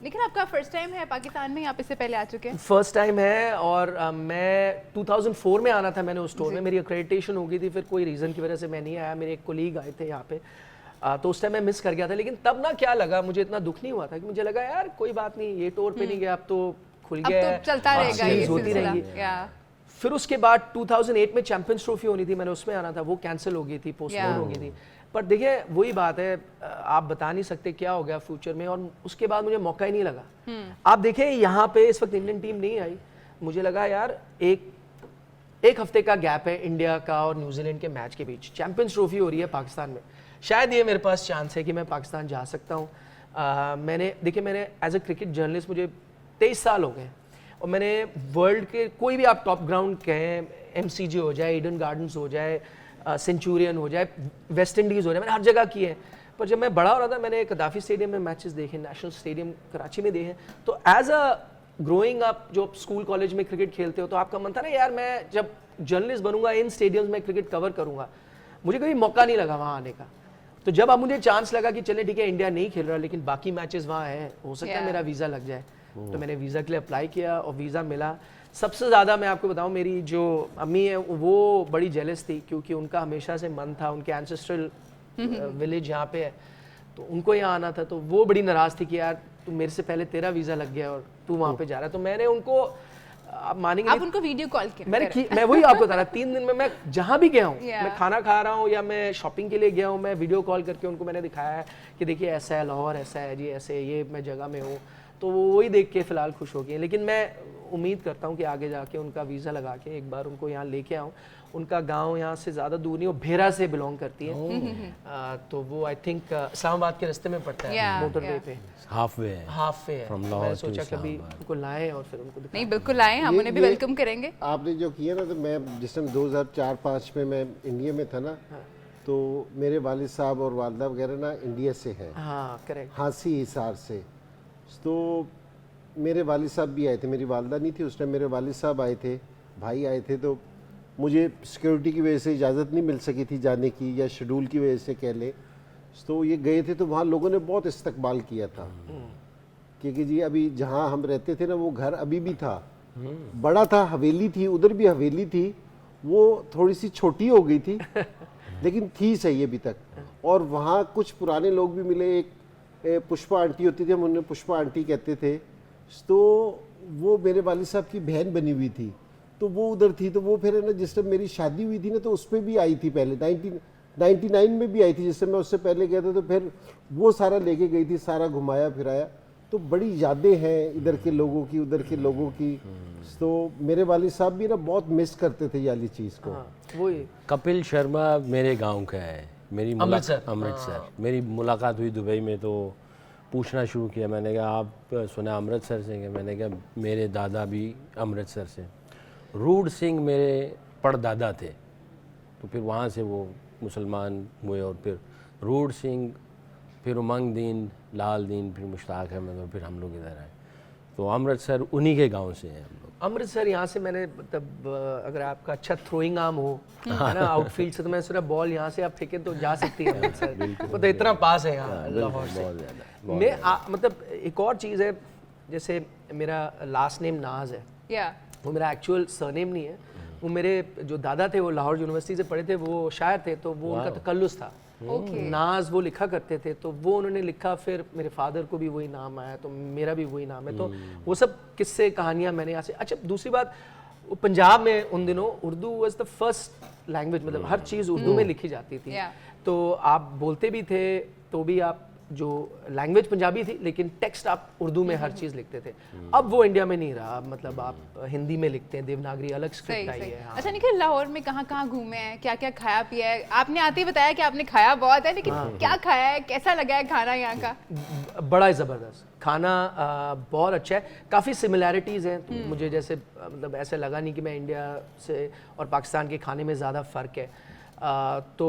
लेकिन आपका first time है पाकिस्तान में, आप इससे पहले आ चुके हैं? फर्स्ट टाइम है और मैं 2004 में आना था मैंने उस स्टोर में, मेरी अक्रेडिटेशन हो गई थी, फिर कोई रीज़न की वजह से मैं नहीं आया, मेरे एक कोलीग आए थे यहाँ पे, तो उस टाइम मैं मिस कर गया था। लेकिन तब ना क्या लगा, मुझे इतना दुख नहीं हुआ था कि मुझे लगा यार कोई बात नहीं, ये टूर पे नहीं गया, अब तो खुल गया है, अब तो चलता रहेगा ये होती सिलसिला। रहेंगी। फिर उसके बाद 2008 में चैंपियंस ट्रॉफी होनी थी, मैंने उसमें आना था, वो कैंसिल हो गई थी, पोस्टपोन हो गई थी। पर देखिए वही बात है, आप बता नहीं सकते क्या हो गया फ्यूचर में, और उसके बाद मुझे मौका ही नहीं लगा। आप देखें यहाँ पे इस वक्त इंडियन टीम नहीं आई, मुझे लगा यार एक हफ्ते का गैप है इंडिया का और न्यूजीलैंड के मैच के बीच, चैंपियंस ट्रॉफी हो रही है पाकिस्तान में, शायद ये मेरे पास चांस है कि मैं पाकिस्तान जा सकता हूँ। मैंने एज अ क्रिकेट जर्नलिस्ट मुझे 23 साल हो गए, और मैंने वर्ल्ड के कोई भी आप टॉप ग्राउंड कहें, MCG हो जाए, ईडन गार्डन्स हो जाए, सेंचुरियन हो जाए, वेस्ट इंडीज़ हो जाए, मैंने हर जगह की है। पर जब मैं बड़ा हो रहा था मैंने कदाफी स्टेडियम में मैचेस देखे, नेशनल स्टेडियम कराची में देखे, तो एज अ ग्रोइंग अप जो स्कूल कॉलेज में क्रिकेट खेलते हो तो आपका मन था ना यार मैं जब जर्नलिस्ट बनूंगा इन स्टेडियम्स में क्रिकेट कवर करूंगा। मुझे कभी मौका नहीं लगा वहाँ आने का, तो जब अब मुझे चांस लगा कि चले ठीक है इंडिया नहीं खेल रहा लेकिन बाकी मैचेस वहाँ हैं, हो सकता है मेरा वीज़ा लग जाए, तो मैंने वीज़ा के लिए अप्लाई किया और वीज़ा मिला। सबसे ज़्यादा मैं आपको बताऊं, मेरी जो अम्मी है वो बड़ी जेलस थी, क्योंकि उनका हमेशा से मन था, उनके एंसेस्ट्रल विलेज यहाँ पे है, तो उनको यहाँ आना था, तो वो बड़ी नाराज़ थी कि यार तू मेरे से पहले तेरा वीज़ा लग गया और तू वहाँ पे जा रहा है। तो मैंने उनको, आप मानेंगे, आप उनको वीडियो कॉल किया? मैं वही आपको बता रहा, 3 दिन में मैं जहाँ भी गया हूँ, मैं खाना खा रहा हूँ या मैं शॉपिंग के लिए गया हूँ, मैं वीडियो कॉल करके उनको मैंने दिखाया है कि देखिए ऐसा है लाहौर, ऐसा है जी, ऐसे ये मैं जगह में हूँ, तो वो वही देख के फ़िलहाल खुश हो गए। लेकिन मैं उम्मीद करता हूँ कि आगे जाके उनका वीज़ा लगा के एक बार उनको यहाँ लेके आऊँ। उनका गांव यहाँ से ज़्यादा दूर नहीं, वो भेरा से बिलोंग करती है, तो वो आई थिंक इस्लामाबाद के रास्ते में पड़ता है, मोटरवे पे हाफ वे है। मैंने सोचा कभी उनको लाएं और फिर उनको नहीं, बिल्कुल लाएं, हम उन्हें भी वेलकम करेंगे। आपने जो किया ना, तो मैं जिस टाइम 2004-05 में मैं इंडिया में था ना, तो मेरे वालिद साहब और वालदा वगैरह ना इंडिया से हैं, हाँ करेक्ट, हांसी हिसार से। तो मेरे वालिद साहब भी आए थे, मेरी वालदा नहीं थी उस टाइम, मेरे वालिद साहब आए थे, भाई आए थे, तो मुझे सिक्योरिटी की वजह से इजाज़त नहीं मिल सकी थी जाने की, या शेड्यूल की वजह से कह लें, तो ये गए थे, तो वहाँ लोगों ने बहुत इस्तकबाल किया था, क्योंकि जी अभी जहाँ हम रहते थे ना वो घर अभी भी था, बड़ा था, हवेली थी, उधर भी हवेली थी, वो थोड़ी सी छोटी हो गई थी लेकिन थी सही अभी तक। और वहाँ कुछ पुराने लोग भी मिले, एक पुष्पा आंटी होती थी, हम उन्हें पुष्पा आंटी कहते थे, तो वो मेरे वालिद साहब की बहन बनी हुई थी, तो वो उधर थी। तो वो फिर है ना जिस टाइम मेरी शादी हुई थी ना, तो उस पर भी आई थी, पहले 1999 में भी आई थी, जिस समय मैं उससे पहले गया था, तो फिर वो सारा लेके गई थी, सारा घुमाया फिराया, तो बड़ी यादें हैं इधर के लोगों की, उधर के लोगों की। तो मेरे वालिद साहब भी ना बहुत मिस करते थे ये वाली चीज़ को। वही कपिल शर्मा मेरे गांव का है, मेरी अमृतसर मेरी मुलाकात हुई दुबई में, तो पूछना शुरू किया, मैंने कहा आप सुना अमृतसर से? मैंने कहा मेरे दादा भी अमृतसर से, रूड सिंह मेरे परदादा थे, तो फिर वहाँ से वो मुसलमान हुए, और फिर रूड सिंह, फिर उमंग दीन, लाल दीन, फिर मुश्ताक अहमद, और फिर हम लोग इधर आए। तो अमृतसर उन्हीं के गांव से हैं हम लोग। अमृतसर यहाँ से मैंने मतलब अगर आपका अच्छा थ्रोइंग आर्म हो है ना आउटफील्ड से, तो मैं सिर्फ बॉल यहाँ से आप फेंके तो जा सकती है अमृतसर, तो इतना पास है यहाँ लाहौर से। मैं मतलब एक और चीज़ है, जैसे मेरा लास्ट नेम नाज है, वो मेरा एक्चुअल सरनेम नहीं है, वो मेरे जो दादा थे वो लाहौर यूनिवर्सिटी से पढ़े थे, वो शायर थे, तो वो उनका तकल्लुस था, नाज वो लिखा करते थे, तो वो उन्होंने लिखा, फिर मेरे फादर को भी वही नाम आया, तो मेरा भी वही नाम है। तो वो सब किस्से कहानियाँ मैंने यहाँ से। अच्छा दूसरी बात, पंजाब में उन दिनों Urdu was the first language, मतलब हर चीज़ उर्दू में लिखी जाती थी, तो आप बोलते भी थे, तो भी आप जो लैंग्वेज पंजाबी थी लेकिन टेक्स्ट आप उर्दू में हर चीज़ लिखते थे। अब वो इंडिया में नहीं रहा, मतलब आप हिंदी में लिखते हैं, देवनागरी अलग स्क्रिप्ट आई है। अच्छा निखिल, लाहौर में कहाँ कहाँ घूमे हैं, क्या क्या खाया पिया है? आपने आते ही बताया कि आपने खाया बहुत है, लेकिन क्या खाया है, कैसा लगा है खाना यहाँ का? बड़ा ज़बरदस्त खाना, बहुत अच्छा है, काफ़ी सिमिलैरिटीज़ हैं, तो मुझे जैसे मतलब ऐसा लगा नहीं कि मैं इंडिया से और पाकिस्तान के खाने में ज़्यादा फ़र्क है। तो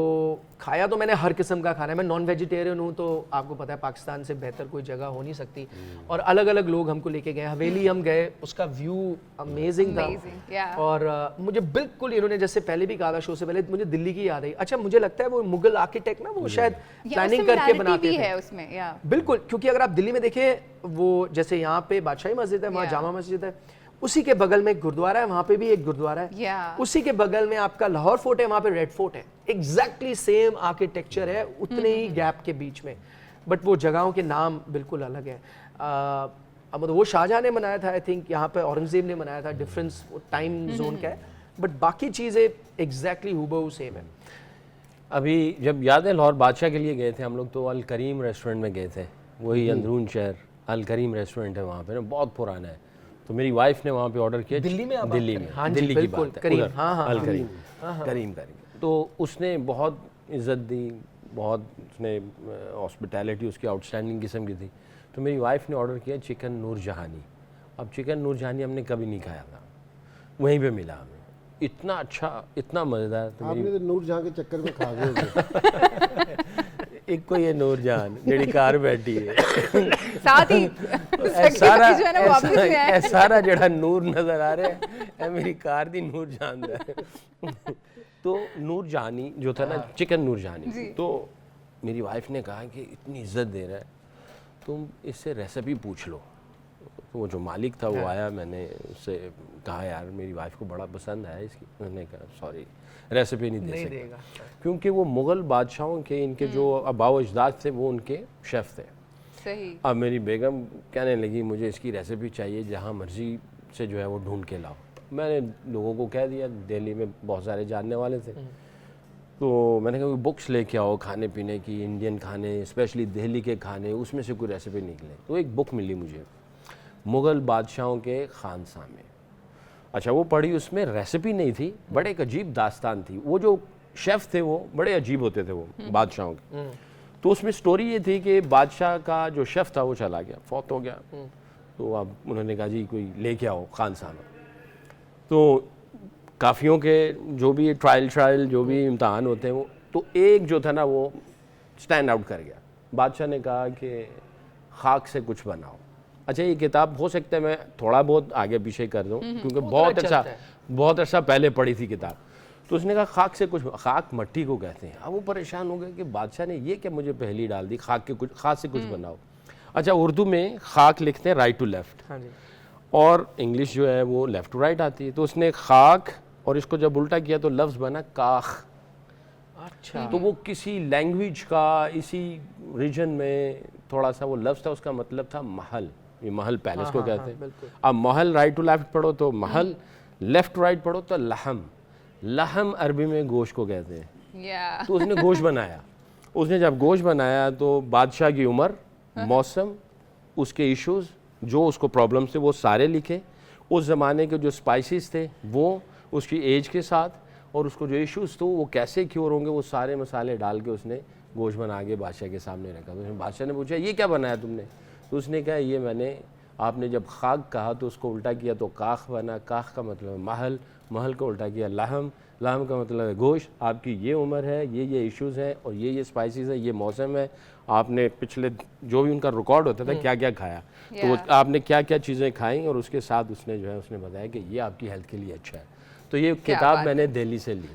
खाया तो मैंने हर किस्म का खाना है। मैं नॉन वेजिटेरियन हूँ, तो आपको पता है पाकिस्तान से बेहतर कोई जगह हो नहीं सकती। और अलग अलग लोग हमको लेके गए, हवेली हम गए, उसका व्यू अमेजिंग था। yeah. और मुझे बिल्कुल इन्होंने जैसे पहले भी कहा था शो से पहले, मुझे दिल्ली की याद आई। अच्छा मुझे लगता है वो मुगल आर्किटेक्ट ना, वो शायद प्लानिंग करके बनाते भी थे है उसमें, या बिल्कुल, क्योंकि अगर आप दिल्ली में देखें वो जैसे यहाँ पे बादशाही मस्जिद है, वहाँ जामा मस्जिद है, उसी के बगल में एक गुरुद्वारा है, वहाँ पे भी एक गुरुद्वारा है, उसी के बगल में आपका लाहौर फोर्ट है, वहाँ पे रेड फोर्ट है। एग्जैक्टली सेम आर्किटेक्चर है, उतने ही गैप के बीच में, बट वो जगहों के नाम बिल्कुल अलग है। मतलब वो शाहजहां ने बनाया था, आई थिंक यहाँ पे औरंगजेब ने बनाया था, डिफरेंस टाइम जोन का है, बट बाकी चीज़ें एग्जैक्टली हूबहू सेम है। अभी जब याद है लाहौर बादशाह के लिए गए थे हम लोग, तो अल करीम रेस्टोरेंट में गए थे, वही अंदरून शहर अल करीम रेस्टोरेंट है वहाँ पे ना, बहुत पुराना है। तो मेरी वाइफ ने वहाँ पे ऑर्डर किया, दिल्ली में, दिल्ली में, हाँ जी, दिल्ली की बिल्कुल, बात है, करीम, उधर, हाँ, हाँ, अल हाँ, करीम, हाँ, करीम। तो उसने बहुत इज्जत दी, बहुत उसने हॉस्पिटैलिटी उसकी आउटस्टैंडिंग किस्म की थी। तो मेरी वाइफ ने ऑर्डर किया चिकन नूर जहानी। अब चिकन नूर जहानी हमने कभी नहीं खाया था, वहीं पे मिला हमें, इतना अच्छा, इतना मज़ेदार। तो आपने तो नूर जहाँ के चक्कर में खा गए। एक को ये नूर जहान जेडी कार बैठी है साथ ही सारा जो है ना वो वापस में आए। सारा जड़ा नूर नजर आ रहा है, मेरी कार दी नूर जहान है। तो नूर जहानी जो था ना, चिकन नूर जहानी, तो मेरी वाइफ ने कहा कि इतनी इज्जत दे रहा है, तुम इससे रेसिपी पूछ लो। तो वो जो मालिक था वो आया, मैंने उससे कहा यार मेरी वाइफ को बड़ा पसंद आया इसकी। उन्होंने कहा सॉरी रेसिपी नहीं दे सकता, क्योंकि वो मुग़ल बादशाहों के इनके जो आबाओ अजदाद थे वो उनके शेफ़ थे। सही। अब मेरी बेगम कहने लगी मुझे इसकी रेसिपी चाहिए, जहाँ मर्ज़ी से जो है वो ढूंढ के लाओ। मैंने लोगों को कह दिया, दिल्ली में बहुत सारे जानने वाले थे, तो मैंने कहा बुक्स लेके आओ खाने पीने की, इंडियन खाने, स्पेशली दिल्ली के खाने, उसमें से कोई रेसिपी निकले। तो एक बुक मिली मुझे, मुग़ल बादशाहों के खानसामे। अच्छा वो पढ़ी, उसमें रेसिपी नहीं थी, बड़े एक अजीब दास्तान थी। वो जो शेफ़ थे वो बड़े अजीब होते थे वो बादशाहों के। तो उसमें स्टोरी ये थी कि बादशाह का जो शेफ़ था वो चला गया, फौत हो गया। तो अब उन्होंने कहा जी कोई लेके आओ खानसामा। तो काफ़ियों के जो भी ट्रायल जो भी इम्तहान होते हैं वो, तो एक जो था ना वो स्टैंड आउट कर गया। बादशाह ने कहा कि खाक से कुछ बनाओ। अच्छा ये किताब हो सकता है मैं थोड़ा बहुत आगे पीछे कर दूं, क्योंकि बहुत अर्सा पहले पढ़ी थी किताब। तो उसने कहा खाक से कुछ, खाक मट्टी को कहते हैं। अब वो परेशान हो गए कि बादशाह ने ये क्या मुझे पहली डाल दी, खाक से कुछ बनाओ। अच्छा उर्दू में खाक लिखते हैं राइट टू लेफ्ट, और इंग्लिश जो है वो लेफ़्ट टू राइट आती है। तो उसने खाक और इसको जब उल्टा किया तो लफ्ज़ बना काख। अच्छा, तो वो किसी लैंग्वेज का इसी रीजन में थोड़ा सा वो लफ्ज़ था, उसका मतलब था महल। ये महल पैलेस को कहते हैं। अब महल राइट टू लेफ्ट पढ़ो तो महल, लेफ्ट टू राइट पढ़ो तो लहम। लहम अरबी में गोश्त को कहते हैं। तो उसने गोश्त बनाया। उसने जब गोश्त बनाया तो बादशाह की उम्र, मौसम, उसके इश्यूज जो उसको प्रॉब्लम्स थे वो सारे लिखे, उस ज़माने के जो स्पाइसेस थे वो उसकी एज के साथ, और उसको जो इश्यूज थे वो कैसे क्योर होंगे, वो सारे मसाले डाल के उसने गोश्त बना के बादशाह के सामने रखा। तो बादशाह ने पूछा ये क्या बनाया तुमने? तो उसने कहा ये मैंने, आपने जब खाक कहा तो उसको उल्टा किया तो काख बना। काख का मतलब है महल, महल को उल्टा किया लहम, लहम का मतलब है गोश्त। आपकी ये उम्र है, ये इश्यूज़ हैं, और ये स्पाइसेस है, ये मौसम है, आपने पिछले जो भी उनका रिकॉर्ड होता था क्या क्या खाया, तो वो आपने क्या क्या चीज़ें खाई, और उसके साथ उसने जो है उसने बताया कि ये आपकी हेल्थ के लिए अच्छा है। तो ये किताब मैंने दिल्ली से ली।